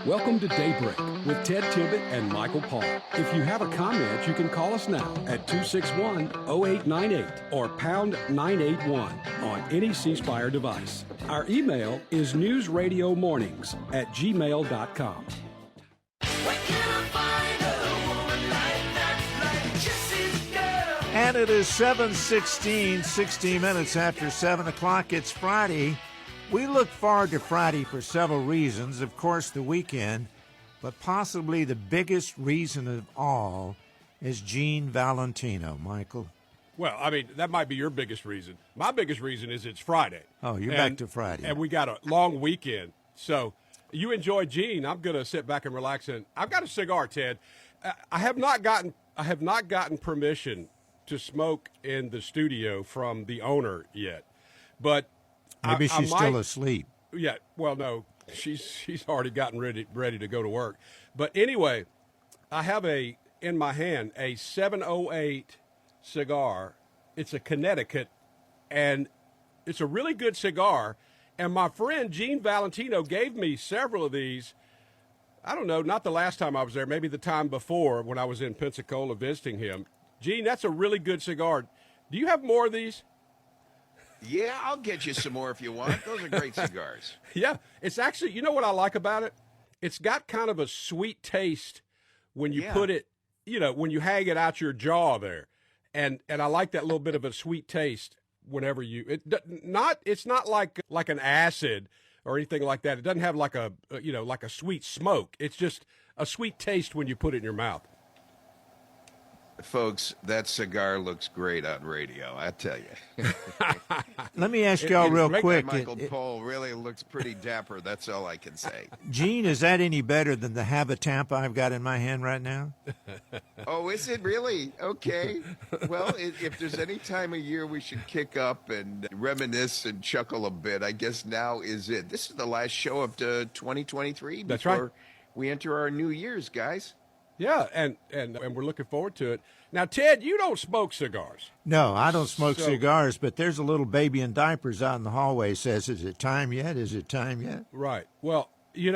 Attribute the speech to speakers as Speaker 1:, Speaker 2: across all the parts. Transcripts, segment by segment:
Speaker 1: Welcome to Daybreak with Ted Tibbett and Michael Paul. If you have a comment, you can call us now at 261-0898 or pound 981 on any C Spire device. Our email is newsradiomornings@gmail.com.
Speaker 2: And it is 7:16, 16 minutes after 7 o'clock. It's Friday. We look forward to Friday for several reasons. Of course, the weekend, but possibly the biggest reason of all is Gene Valentino, Michael.
Speaker 3: Well, I mean, that might be your biggest reason. My biggest reason is it's Friday.
Speaker 2: Oh, you're back to Friday.
Speaker 3: And we got a long weekend. So you enjoy Gene. I'm going to sit back and relax. And I've got a cigar, Ted. I have not gotten permission to smoke in the studio from the owner yet. But
Speaker 2: maybe she's still asleep.
Speaker 3: Yeah, well, no, she's already gotten ready to go to work. But anyway, I have in my hand a 708 cigar. It's a Connecticut, and it's a really good cigar. And my friend Gene Valentino gave me several of these. I don't know, not the last time I was there, maybe the time before when I was in Pensacola visiting him. Gene, that's a really good cigar. Do you have more of these?
Speaker 4: Yeah, I'll get you some more if you want. Those are great cigars.
Speaker 3: Yeah, it's actually, you know what I like about it? It's got kind of a sweet taste when you put it, when you hang it out your jaw there. And I like that little bit of a sweet taste whenever it's not like an acid or anything like that. It doesn't have like a sweet smoke. It's just a sweet taste when you put it in your mouth.
Speaker 4: Folks, that cigar looks great on radio, I tell you.
Speaker 2: Let me ask y'all real quick.
Speaker 4: Michael Pohl really looks pretty dapper. That's all I can say.
Speaker 2: Gene, is that any better than the Habitampa I've got in my hand right now?
Speaker 4: Oh, is it really? Okay. Well, if there's any time of year we should kick up and reminisce and chuckle a bit, I guess now is it. This is the last show of 2023
Speaker 3: That's
Speaker 4: before
Speaker 3: right.
Speaker 4: we enter our New Year's, guys.
Speaker 3: Yeah, and we're looking forward to it. Now, Ted, you don't smoke cigars.
Speaker 2: No, I don't smoke cigars, but there's a little baby in diapers out in the hallway says, "Is it time yet? Is it time yet?"
Speaker 3: Right. Well, you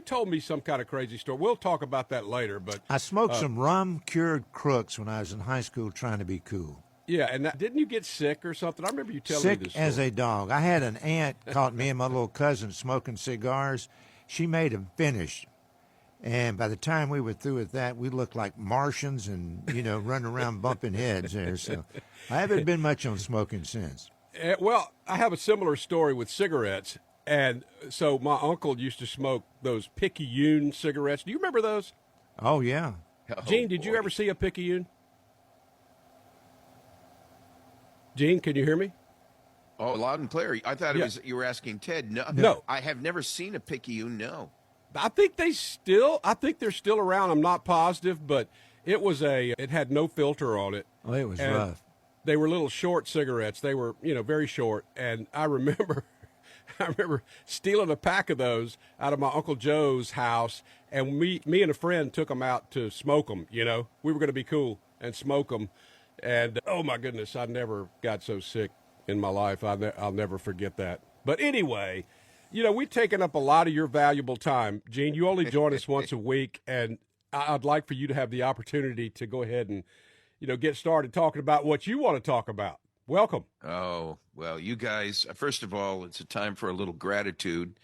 Speaker 3: told me some kind of crazy story. We'll talk about that later. But
Speaker 2: I smoked some rum-cured crooks when I was in high school trying to be cool.
Speaker 3: Yeah, and didn't you get sick or something? I remember you telling me this
Speaker 2: story. Sick as a dog. I had an aunt caught me and my little cousin smoking cigars. She made them finish. And by the time we were through with that, we looked like Martians and, running around bumping heads there. So I haven't been much on smoking since.
Speaker 3: Well, I have a similar story with cigarettes. And so my uncle used to smoke those Picayune cigarettes. Do you remember those?
Speaker 2: Oh, yeah.
Speaker 3: Gene, did you ever see a Picayune? Gene, can you hear me?
Speaker 4: Oh, loud and clear. I thought you were asking Ted.
Speaker 3: No.
Speaker 4: I have never seen a Picayune, no.
Speaker 3: I think they're still around. I'm not positive, but it had no filter on it.
Speaker 2: Oh, it was rough.
Speaker 3: They were little short cigarettes. They were, very short. And I remember stealing a pack of those out of my Uncle Joe's house. And me and a friend took them out to smoke them. We were going to be cool and smoke them. And oh my goodness, I never got so sick in my life. I'll never forget that. But anyway, we've taken up a lot of your valuable time. Gene, you only join us once a week, and I'd like for you to have the opportunity to go ahead and, get started talking about what you want to talk about. Welcome.
Speaker 4: Oh, well, you guys, first of all, it's a time for a little gratitude.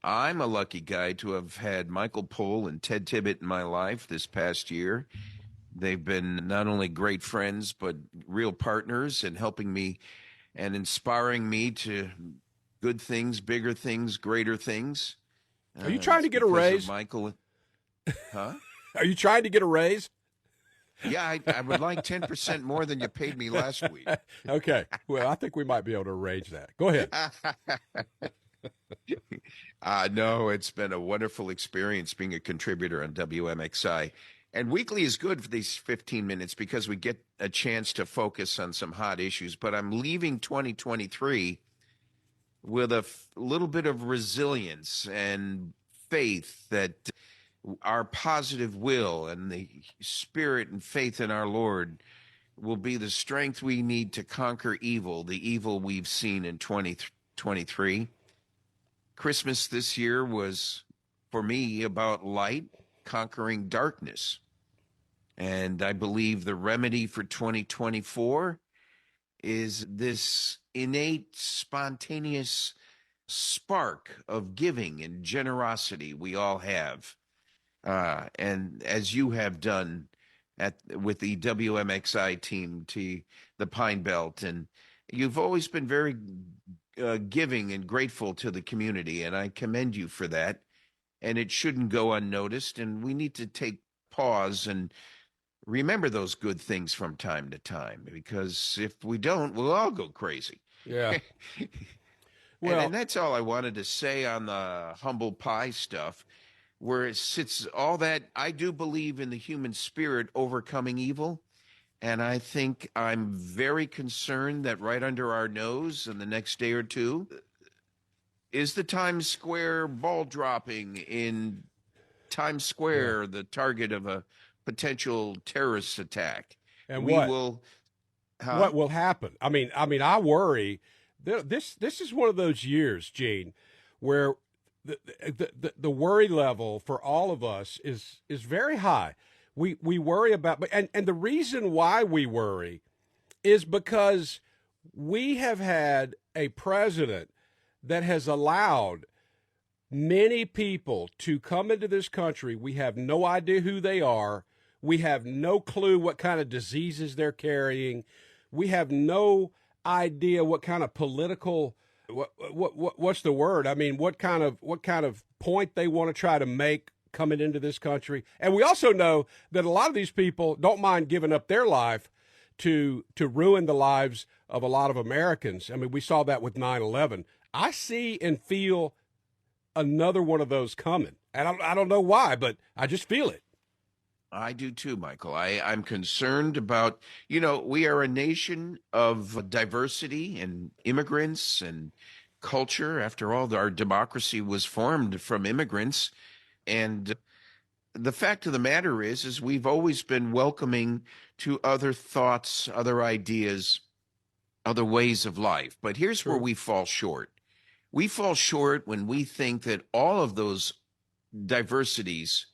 Speaker 4: I'm a lucky guy to have had Michael Pohl and Ted Tibbett in my life this past year. They've been not only great friends, but real partners in helping me and inspiring me to good things, bigger things, greater things.
Speaker 3: Are you trying to get a raise?
Speaker 4: Michael, huh?
Speaker 3: Are you trying to get a raise?
Speaker 4: Yeah, I would like 10% more than you paid me last week.
Speaker 3: Okay. Well, I think we might be able to arrange that. Go ahead.
Speaker 4: No, it's been a wonderful experience being a contributor on WMXI. And weekly is good for these 15 minutes because we get a chance to focus on some hot issues. But I'm leaving 2023 with a little bit of resilience and faith that our positive will and the spirit and faith in our Lord will be the strength we need to conquer evil, the evil we've seen in 2023. Christmas this year was for me, about light conquering darkness. And I believe the remedy for 2024 is this innate, spontaneous spark of giving and generosity we all have. And as you have done with the WMXI team to the Pine Belt, and you've always been very giving and grateful to the community, and I commend you for that. And it shouldn't go unnoticed, and we need to take pause and remember those good things from time to time, because if we don't, we'll all go crazy.
Speaker 3: Yeah.
Speaker 4: Well, and that's all I wanted to say on the humble pie stuff, where it sits all that. I do believe in the human spirit overcoming evil. And I think I'm very concerned that right under our nose in the next day or two is the Times Square ball dropping in Times Square, the target of a potential terrorist attack.
Speaker 3: And
Speaker 4: we
Speaker 3: what
Speaker 4: will
Speaker 3: what will happen? I mean, I worry. This is one of those years, Gene, where the worry level for all of us is very high. We worry about, and the reason why we worry is because we have had a president that has allowed many people to come into this country. We have no idea who they are. We have no clue what kind of diseases they're carrying. We have no idea what kind of political what's the word? I mean, what kind of point they want to try to make coming into this country. And we also know that a lot of these people don't mind giving up their life to ruin the lives of a lot of Americans. I mean, we saw that with 9/11. I see and feel another one of those coming. And I don't know why, but I just feel it.
Speaker 4: I do too, Michael. I'm concerned about, we are a nation of diversity and immigrants and culture. After all, our democracy was formed from immigrants. And the fact of the matter is we've always been welcoming to other thoughts, other ideas, other ways of life. But here's where we fall short. We fall short when we think that all of those diversities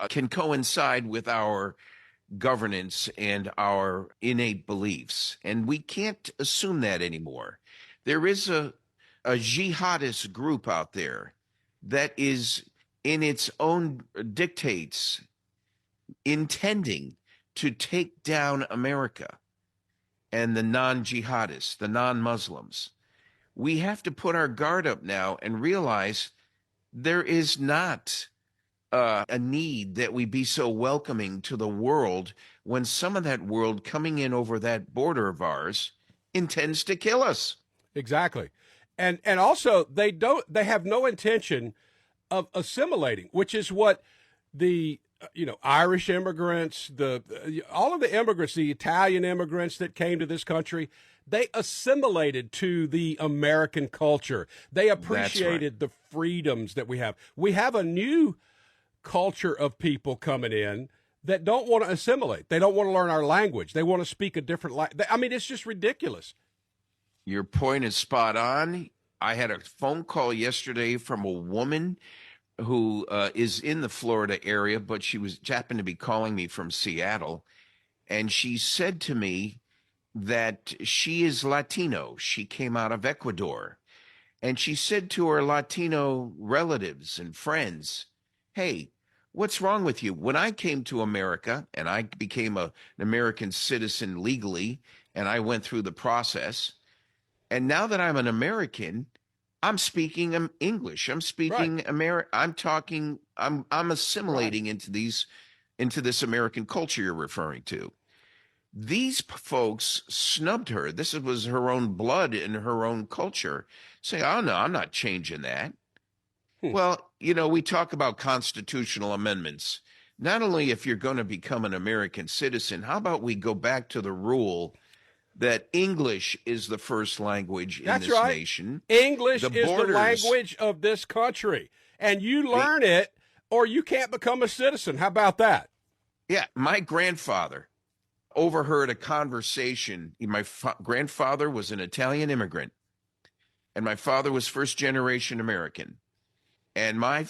Speaker 4: can coincide with our governance and our innate beliefs. And we can't assume that anymore. There is a jihadist group out there that is in its own dictates intending to take down America and the non-jihadists, the non-Muslims. We have to put our guard up now and realize there is not a need that we be so welcoming to the world when some of that world coming in over that border of ours intends to kill us.
Speaker 3: Exactly. And also they have no intention of assimilating, which is what the Irish immigrants, all of the immigrants, the Italian immigrants that came to this country, they assimilated to the American culture. They appreciated the freedoms that we have. We have a new culture of people coming in that don't want to assimilate. They don't want to learn our language. They want to speak a different language. I mean, it's just ridiculous.
Speaker 4: Your point is spot on. I had a phone call yesterday from a woman who is in the Florida area, but she happened to be calling me from Seattle. And she said to me that she is Latino. She came out of Ecuador. And she said to her Latino relatives and friends, hey, what's wrong with you? When I came to America and I became an American citizen legally, and I went through the process, and now that I'm an American, I'm speaking English. I'm speaking I'm talking. I'm assimilating into this American culture you're referring to. These folks snubbed her. This was her own blood and her own culture. Say, oh no, I'm not changing that. Well, we talk about constitutional amendments. Not only if you're going to become an American citizen, how about we go back to the rule that English is the first language in this nation?
Speaker 3: English is the language of this country. And you learn it or you can't become a citizen. How about that?
Speaker 4: Yeah, my grandfather overheard a conversation. My grandfather was an Italian immigrant, and my father was first-generation American. And my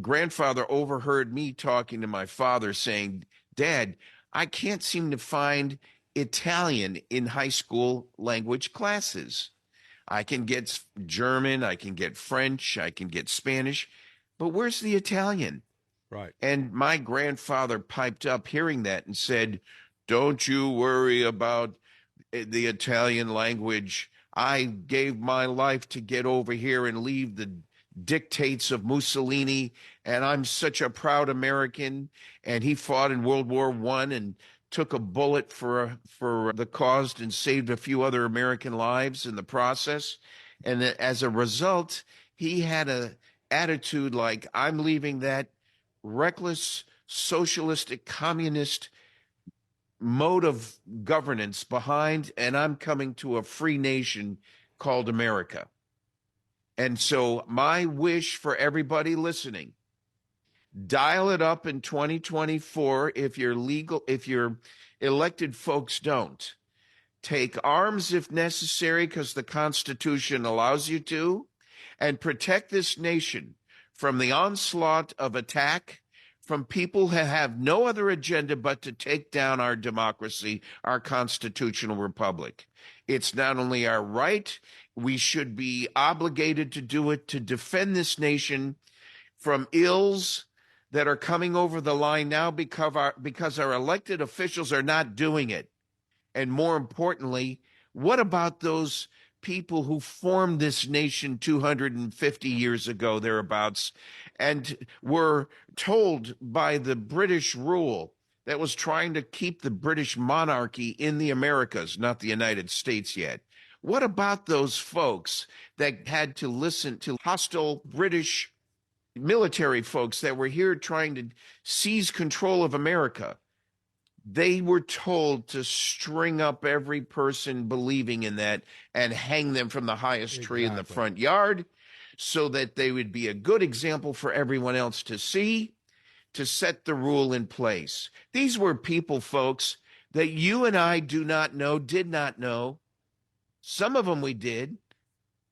Speaker 4: grandfather overheard me talking to my father saying, Dad, I can't seem to find Italian in high school language classes. I can get German, I can get French, I can get Spanish, but where's the Italian?
Speaker 3: Right.
Speaker 4: And my grandfather piped up hearing that and said, don't you worry about the Italian language. I gave my life to get over here and leave the dictates of Mussolini, and I'm such a proud American. And he fought in World War I and took a bullet for the cause and saved a few other American lives in the process. And as a result, he had a attitude like, I'm leaving that reckless, socialistic, communist mode of governance behind, and I'm coming to a free nation called America. And so my wish for everybody listening, dial it up in 2024 if your elected folks don't. Take arms if necessary, because the Constitution allows you to, and protect this nation from the onslaught of attack from people who have no other agenda but to take down our democracy, our constitutional republic. It's not only our right, we should be obligated to do it to defend this nation from ills that are coming over the line now because our elected officials are not doing it. And more importantly, what about those people who formed this nation 250 years ago, thereabouts, and were told by the British rule that was trying to keep the British monarchy in the Americas, not the United States yet? What about those folks that had to listen to hostile British military folks that were here trying to seize control of America? They were told to string up every person believing in that and hang them from the highest tree in the front yard so that they would be a good example for everyone else to see, to set the rule in place. These were people, folks, that you and I did not know. Some of them we did.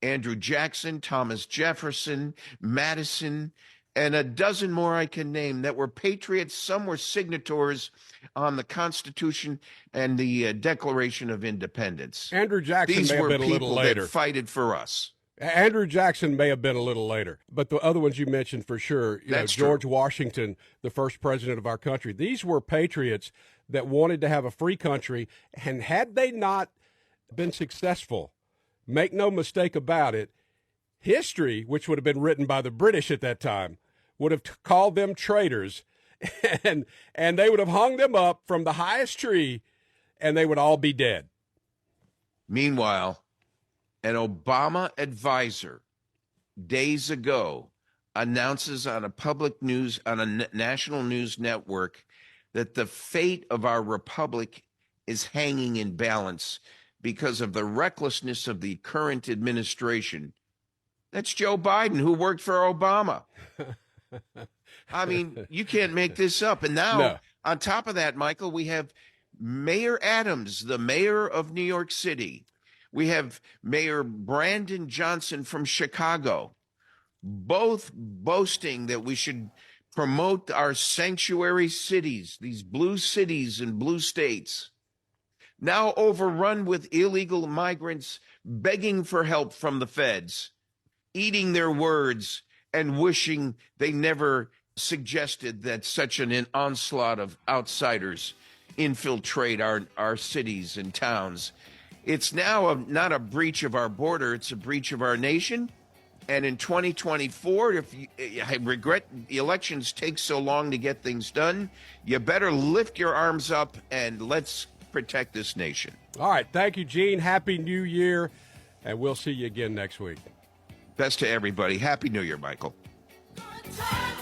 Speaker 4: Andrew Jackson, Thomas Jefferson, Madison, and a dozen more I can name that were patriots. Some were signatories on the Constitution and the Declaration of Independence.
Speaker 3: Andrew Jackson
Speaker 4: These
Speaker 3: may have
Speaker 4: were
Speaker 3: been a little
Speaker 4: people
Speaker 3: later.
Speaker 4: that fighted for us.
Speaker 3: Andrew Jackson may have been a little later, but the other ones you mentioned for sure,
Speaker 4: That's
Speaker 3: George
Speaker 4: true.
Speaker 3: Washington, the first president of our country, these were patriots that wanted to have a free country, and had they not been successful, make no mistake about it, history, which would have been written by the British at that time, would have called them traitors, and they would have hung them up from the highest tree, and they would all be dead.
Speaker 4: Meanwhile, an Obama advisor days ago announces on a national news network that the fate of our republic is hanging in balance because of the recklessness of the current administration. That's Joe Biden, who worked for Obama. I mean, you can't make this up. And now, on top of that, Michael, we have Mayor Adams, the mayor of New York City. We have Mayor Brandon Johnson from Chicago, both boasting that we should promote our sanctuary cities, these blue cities and blue states, now overrun with illegal migrants begging for help from the feds, eating their words and wishing they never suggested that such an onslaught of outsiders infiltrate our cities and towns. It's now not a breach of our border, it's a breach of our nation. And in 2024, I regret the elections take so long to get things done, you better lift your arms up and let's protect this nation.
Speaker 3: All right. Thank you, Gene. Happy New Year. And we'll see you again next week.
Speaker 4: Best to everybody. Happy New Year, Michael.
Speaker 5: Good time.